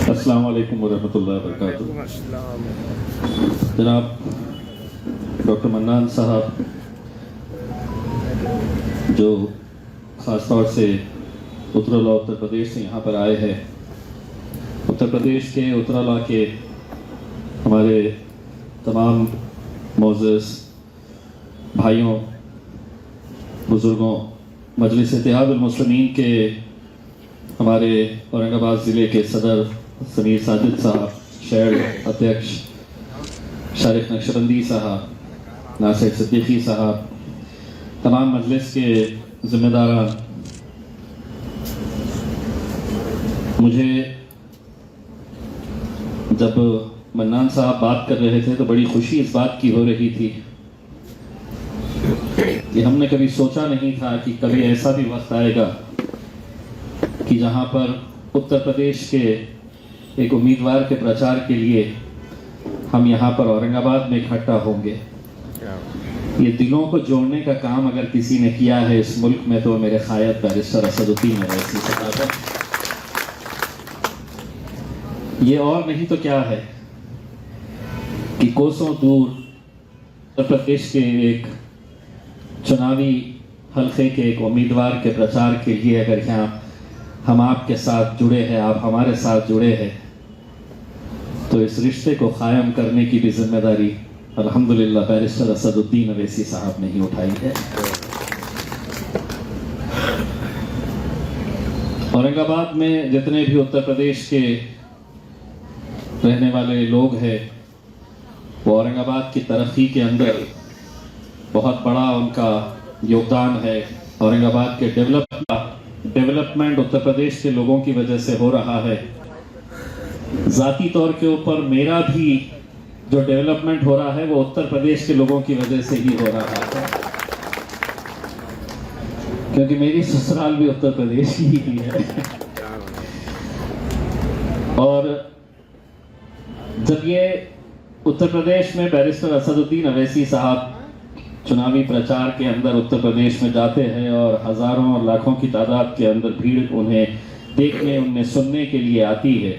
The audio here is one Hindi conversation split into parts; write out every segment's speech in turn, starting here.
अस्सलाम वालेकुम वरहमतुल्लाहि वबरकातुहू। जनाब डॉक्टर मन्नान साहब जो ख़ास तौर से उत्तरला उत्तर प्रदेश से यहाँ पर आए हैं, उत्तर प्रदेश के उत्तरला के हमारे तमाम मोअज़्ज़ज़ भाइयों, बुज़ुर्गों, मजलिस इत्तेहादुल मुस्लिमीन के हमारे औरंगाबाद ज़िले के सदर समीर साजिद साहब, शहर अध्यक्ष शारिक नक्शबंदी साहब, नासिर सिद्दीकी साहब, तमाम मजलिस के ज़िम्मेदारान, मुझे जब मन्नान साहब बात कर रहे थे तो बड़ी खुशी इस बात की हो रही थी कि हमने कभी सोचा नहीं था कि कभी ऐसा भी वक्त आएगा कि जहाँ पर उत्तर प्रदेश के एक उम्मीदवार के प्रचार के लिए हम यहाँ पर औरंगाबाद में इकट्ठा होंगे। ये दिलों को जोड़ने का काम अगर किसी ने किया है इस मुल्क में तो मेरे क़ायद बैरिस्टर असदुद्दीन अवैसी साहब है। ये और नहीं तो क्या है कि कोसों दूर उत्तर प्रदेश के एक चुनावी हल्के के एक उम्मीदवार के प्रचार के लिए अगर यहाँ हम आपके साथ जुड़े हैं, आप हमारे साथ जुड़े हैं, तो इस रिश्ते को कायम करने की भी जिम्मेदारी अल्हम्दुलिल्लाह बैरिस्टर असदुद्दीन अवैसी साहब ने ही उठाई है। औरंगाबाद में जितने भी उत्तर प्रदेश के रहने वाले लोग हैं, वो औरंगाबाद की तरक्की के अंदर बहुत बड़ा उनका योगदान है। औरंगाबाद के डेवलपमेंट उत्तर प्रदेश के लोगों की वजह से हो रहा है। ज़ाती तौर के ऊपर मेरा भी जो डेवलपमेंट हो रहा है वो उत्तर प्रदेश के लोगों की वजह से ही हो रहा है, क्योंकि मेरी ससुराल भी उत्तर प्रदेश ही है। और जब ये उत्तर प्रदेश में बैरिस्टर असदुद्दीन अवैसी साहब चुनावी प्रचार के अंदर उत्तर प्रदेश में जाते हैं और हज़ारों और लाखों की तादाद के अंदर भीड़ उन्हें देखने, उन्हें सुनने के लिए आती है,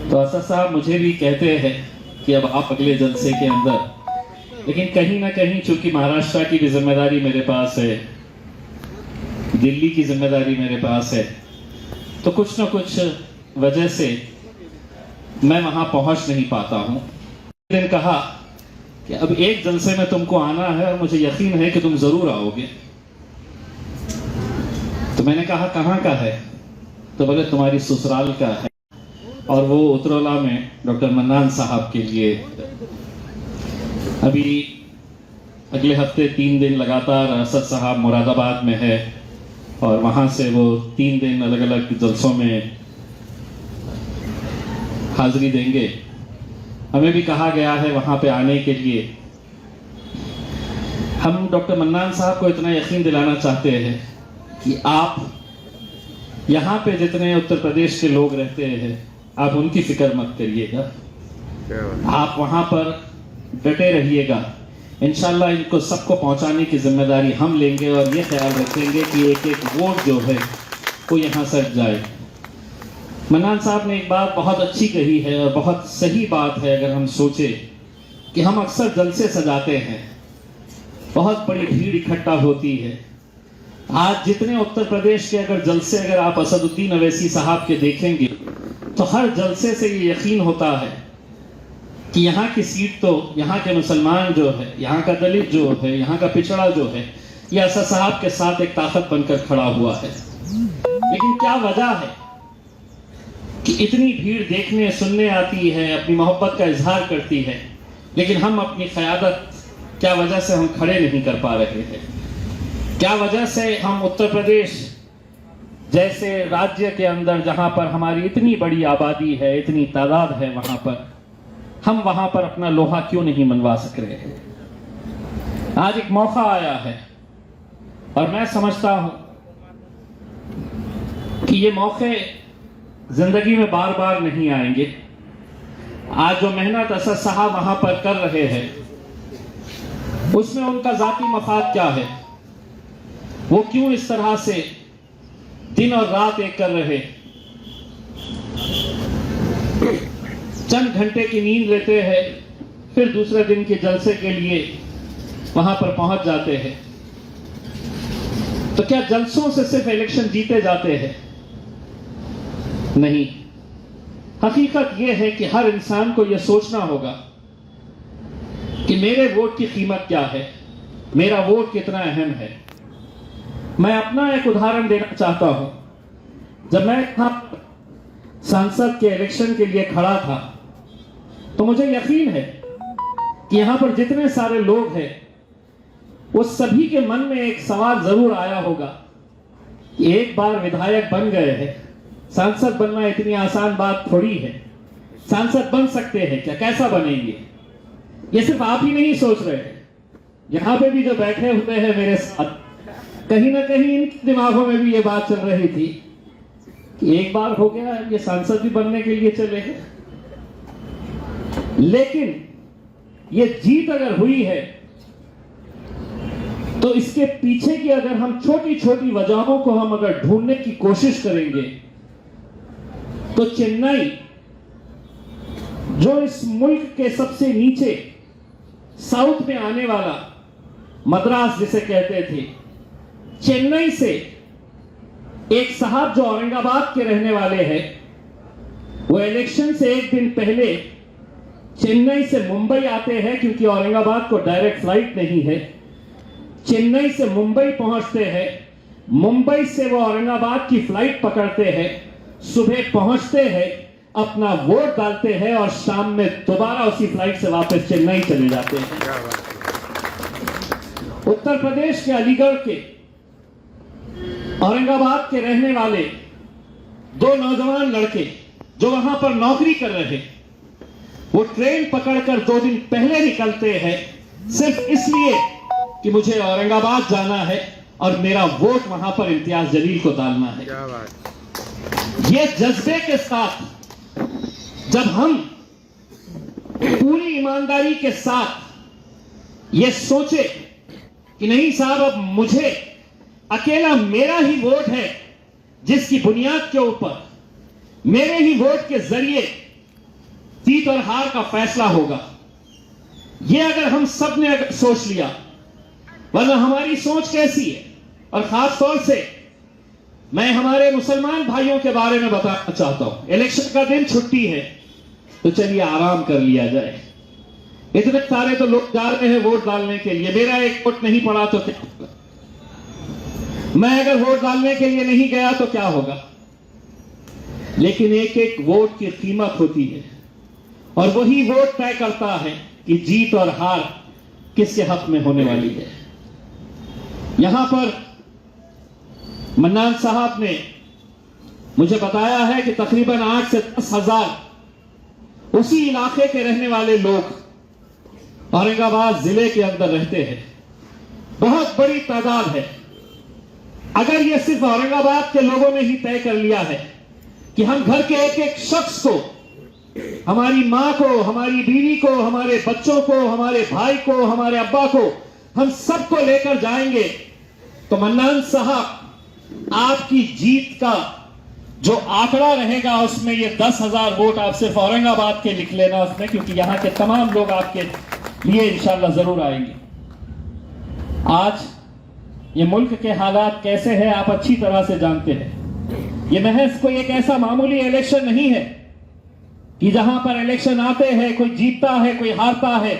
तो असद साहब मुझे भी कहते हैं कि अब आप अगले जलसे के अंदर, लेकिन कहीं ना कहीं चूंकि महाराष्ट्र की भी जिम्मेदारी मेरे पास है, दिल्ली की जिम्मेदारी मेरे पास है, तो कुछ ना कुछ वजह से मैं वहां पहुंच नहीं पाता हूं। दिन कहा कि अब एक जलसे में तुमको आना है और मुझे यकीन है कि तुम जरूर आओगे। तो मैंने कहा कहाँ का है? तो बोले तुम्हारी ससुराल का है, और वो उत्तरला में डॉक्टर मन्नान साहब के लिए। अभी अगले हफ्ते 3 दिन लगातार असद साहब मुरादाबाद में है और वहां से वो 3 दिन अलग अलग जलसों में हाजिरी देंगे। हमें भी कहा गया है वहां पे आने के लिए। हम डॉक्टर मन्नान साहब को इतना यकीन दिलाना चाहते हैं कि आप यहाँ पे जितने उत्तर प्रदेश के लोग रहते हैं, आप उनकी फिक्र मत करिएगा, आप वहां पर डटे रहिएगा। इंशाल्लाह इनको सबको पहुंचाने की जिम्मेदारी हम लेंगे और ये ख्याल रखेंगे कि एक एक वोट जो है वो यहाँ सट जाए। मन्नान साहब ने एक बात बहुत अच्छी कही है और बहुत सही बात है। अगर हम सोचे कि हम अक्सर जलसे सजाते हैं, बहुत बड़ी भीड़ इकट्ठा होती है। आज जितने उत्तर प्रदेश के अगर जलसे अगर आप असदुद्दीन अवैसी साहब के देखेंगे तो हर जलसे से ये यकीन होता है कि यहाँ की सीट तो यहाँ के मुसलमान जो है, यहाँ का दलित जो है, यहाँ का पिछड़ा जो है, ये असद साहब के साथ एक ताकत बनकर खड़ा हुआ है। लेकिन क्या वजह है कि इतनी भीड़ देखने सुनने आती है, अपनी मोहब्बत का इजहार करती है, लेकिन हम अपनी क़यादत क्या वजह से हम खड़े नहीं कर पा रहे हैं? क्या वजह से हम उत्तर प्रदेश जैसे राज्य के अंदर जहां पर हमारी इतनी बड़ी आबादी है, इतनी तादाद है, वहां पर हम वहां पर अपना लोहा क्यों नहीं मनवा सक रहे हैं? आज एक मौका आया है और मैं समझता हूं कि ये मौके जिंदगी में बार बार नहीं आएंगे। आज जो मेहनत असद साहब वहां पर कर रहे हैं उसमें उनका जाती मफाद क्या है? वो क्यों इस तरह से दिन और रात एक कर रहे? चंद घंटे की नींद लेते हैं, फिर दूसरे दिन के जलसे के लिए वहां पर पहुंच जाते हैं। तो क्या जलसों से सिर्फ इलेक्शन जीते जाते हैं? नहीं। हकीकत यह है कि हर इंसान को यह सोचना होगा कि मेरे वोट की कीमत क्या है, मेरा वोट कितना अहम है। मैं अपना एक उदाहरण देना चाहता हूं। जब मैं यहां सांसद के इलेक्शन के लिए खड़ा था तो मुझे यकीन है कि यहां पर जितने सारे लोग हैं वो सभी के मन में एक सवाल जरूर आया होगा कि एक बार विधायक बन गए हैं, सांसद बनना इतनी आसान बात थोड़ी है। सांसद बन सकते हैं क्या? कैसा बनेंगे? ये सिर्फ आप ही नहीं सोच रहे हैं, यहां पे भी जो बैठे हुए हैं मेरे साथ, कहीं ना कहीं इनके दिमागों में भी ये बात चल रही थी कि एक बार हो गया, ये सांसद भी बनने के लिए चले हैं। लेकिन ये जीत अगर हुई है तो इसके पीछे की अगर हम छोटी छोटी वजहों को हम अगर ढूंढने की कोशिश करेंगे तो चेन्नई, जो इस मुल्क के सबसे नीचे साउथ में आने वाला मद्रास जिसे कहते थे, चेन्नई से एक साहब जो औरंगाबाद के रहने वाले हैं, वो इलेक्शन से एक दिन पहले चेन्नई से मुंबई आते हैं, क्योंकि औरंगाबाद को डायरेक्ट फ्लाइट नहीं है। चेन्नई से मुंबई पहुंचते हैं, मुंबई से वो औरंगाबाद की फ्लाइट पकड़ते हैं, सुबह पहुंचते हैं, अपना वोट डालते हैं और शाम में दोबारा उसी फ्लाइट से वापस चेन्नई चले जाते हैं। उत्तर प्रदेश के अलीगढ़ के औरंगाबाद के रहने वाले दो नौजवान लड़के जो वहां पर नौकरी कर रहे, वो ट्रेन पकड़कर 2 दिन पहले निकलते हैं सिर्फ इसलिए कि मुझे औरंगाबाद जाना है और मेरा वोट वहां पर इम्तियाज जलील को डालना है। क्या बात। ये जज्बे के साथ जब हम पूरी ईमानदारी के साथ ये सोचे कि नहीं साहब, अब मुझे अकेला मेरा ही वोट है जिसकी बुनियाद के ऊपर मेरे ही वोट के जरिए जीत और हार का फैसला होगा, ये अगर हम सब ने अगर सोच लिया, वरना हमारी सोच कैसी है। और खास तौर से मैं हमारे मुसलमान भाइयों के बारे में बताना चाहता हूं। इलेक्शन का दिन, छुट्टी है, तो चलिए आराम कर लिया जाए। इतने सारे तो लोग जा रहे हैं वोट डालने के लिए, मेरा एक वोट नहीं पड़ा तो क्या होगा? मैं अगर वोट डालने के लिए नहीं गया तो क्या होगा? लेकिन एक एक वोट की कीमत होती है और वही वोट तय करता है कि जीत और हार किसके हक में होने वाली है। यहां पर मन्नान साहब ने मुझे बताया है कि तकरीबन 8 से 10 हजार उसी इलाके के रहने वाले लोग औरंगाबाद जिले के अंदर रहते हैं। बहुत बड़ी तादाद है। अगर यह सिर्फ औरंगाबाद के लोगों ने ही तय कर लिया है कि हम घर के एक एक शख्स को, हमारी मां को, हमारी बीवी को, हमारे बच्चों को, हमारे भाई को, हमारे अब्बा को, हम सबको लेकर जाएंगे, तो मन्नान साहब, आपकी जीत का जो आंकड़ा रहेगा उसमें ये 10,000 वोट आप सिर्फ औरंगाबाद के लिख लेना उसमें, क्योंकि यहां के तमाम लोग आपके लिए इंशाल्लाह जरूर आएंगे। आज ये मुल्क के हालात कैसे हैं आप अच्छी तरह से जानते हैं। ये महज कोई एक ऐसा मामूली इलेक्शन नहीं है कि जहां पर इलेक्शन आते हैं कोई जीतता है कोई हारता है।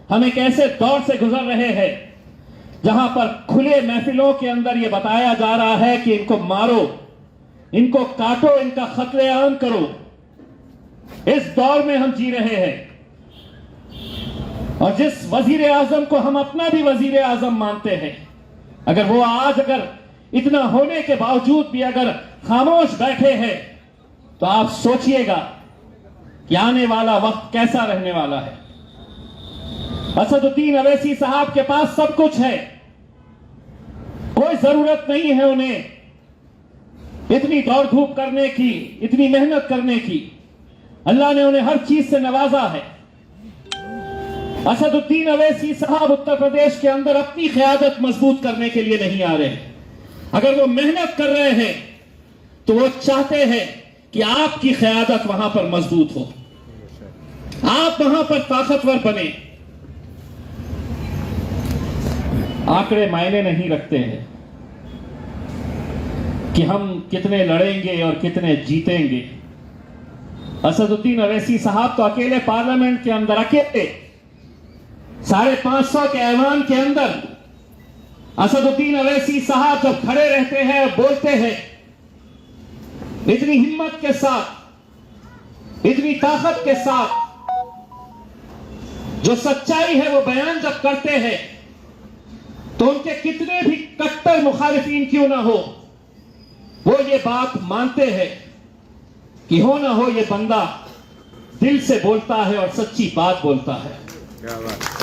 हम एक ऐसे दौर से गुजर रहे हैं जहां पर खुले महफिलों के अंदर यह बताया जा रहा है कि इनको मारो, इनको काटो, इनका कत्लेआम करो। इस दौर में हम जी रहे हैं और जिस वजीर आजम को हम अपना भी वजीर आजम मानते हैं, अगर वो आज अगर इतना होने के बावजूद भी अगर खामोश बैठे हैं तो आप सोचिएगा कि आने वाला वक्त कैसा रहने वाला है। असदुद्दीन अवैसी साहब के पास सब कुछ है, कोई जरूरत नहीं है उन्हें इतनी दौड़ धूप करने की, इतनी मेहनत करने की। अल्लाह ने उन्हें हर चीज से नवाजा है। असदुद्दीन अवैसी साहब उत्तर प्रदेश के अंदर अपनी क़यादत मजबूत करने के लिए नहीं आ रहे। अगर वो मेहनत कर रहे हैं तो वो चाहते हैं कि आपकी क़यादत वहां पर मजबूत हो, आप वहां पर ताकतवर बने। आंकड़े मायने नहीं रखते हैं कि हम कितने लड़ेंगे और कितने जीतेंगे। असदुद्दीन अवैसी साहब तो अकेले पार्लियामेंट के अंदर, अकेले 550 के ऐवान के अंदर असदुद्दीन अवैसी साहब जब खड़े रहते हैं, बोलते हैं, इतनी हिम्मत के साथ, इतनी ताकत के साथ, जो सच्चाई है वो बयान जब करते हैं, तो उनके कितने भी कट्टर मुखालिफिन क्यों ना हो, वो ये बात मानते हैं कि हो ना हो ये बंदा दिल से बोलता है और सच्ची बात बोलता है। क्या बात।